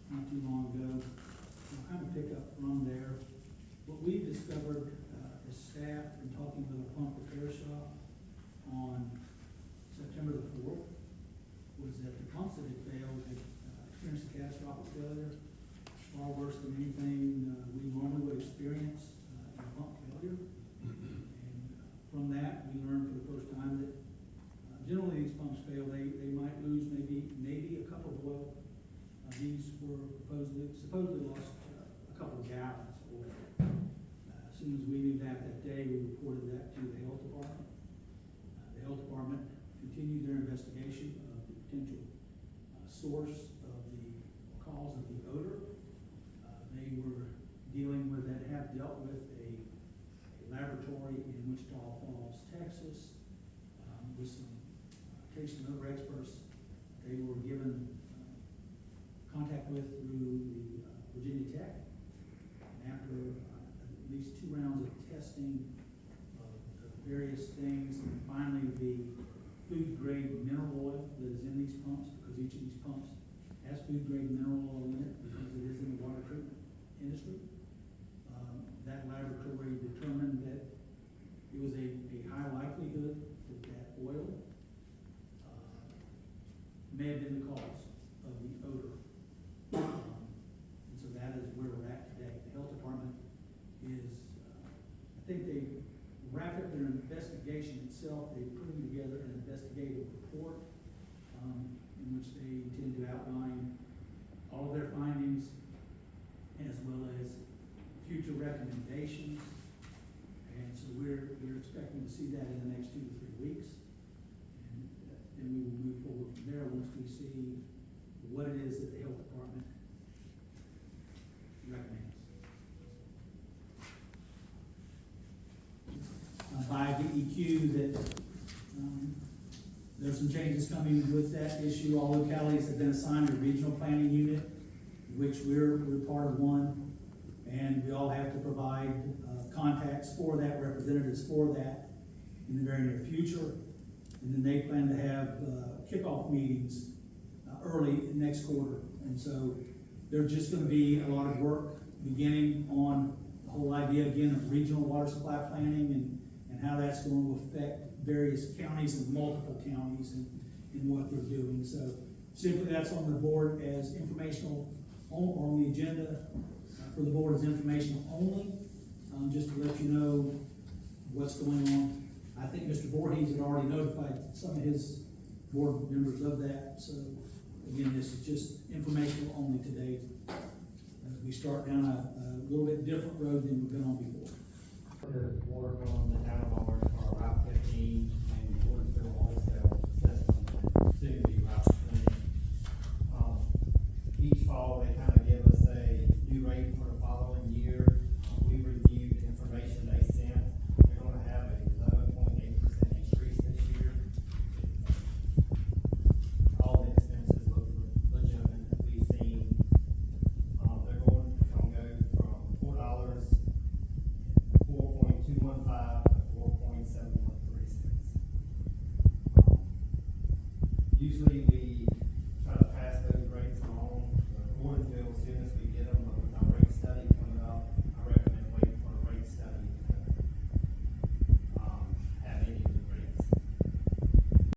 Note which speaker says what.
Speaker 1: not too long ago. I'll kind of pick up from there. What we've discovered as staff in talking with a pump repair shop on September the 4th was that the pumps that had failed had experienced a catastrophic failure, far worse than anything we normally would experience in a pump failure. And from that, we learned for the first time that generally these pumps fail. They might lose maybe a cup of oil. These were supposedly lost a couple of gallons of oil. As soon as we knew that day, we reported that to the health department. The health department continued their investigation of the potential source of the cause of the odor. They were dealing with and have dealt with a laboratory in Wichita Falls, Texas, with some case and odor experts. They were given contact with through the Virginia Tech. And after at least 2 rounds of testing of various things, and finally the food grade mineral oil that is in these pumps, because each of these pumps has food grade mineral oil in it because it is in the water treatment industry. That laboratory determined that it was a high likelihood that that oil may have been the cause of the odor. And so that is where we're at today. The health department is, I think they wrapped up their investigation itself. They put together an investigative report in which they intend to outline all of their findings as well as future recommendations. And so we're expecting to see that in the next 2 to 3 weeks. And then we will move forward from there once we see what it is that the health department recommends. By DEQ that there's some changes coming with that issue. All localities have been assigned a regional planning unit, which we're part of one, and we all have to provide contacts for that, representatives for that in the very near future. And then they plan to have kickoff meetings early next quarter. And so there's just going to be a lot of work beginning on the whole idea again of regional water supply planning and how that's going to affect various counties and multiple counties in what they're doing. So simply that's on the board as informational, or on the agenda for the board as informational only, just to let you know what's going on. I think Mr. Voorhees had already notified some of his board members of that. So again, this is just informational only today as we start down a little bit different road than we've been on before.
Speaker 2: The work on the town of Orange for Route 15 and Gordonsville wholesale system, soon to be Route 20. Each fall, they kind of give us a new rate for the following year. We reviewed information they sent. They're going to have an 11.8% increase this year. All the expenses look legitimate that we've seen. They're going to go from $4.4.215 to 4.713 cents. Usually we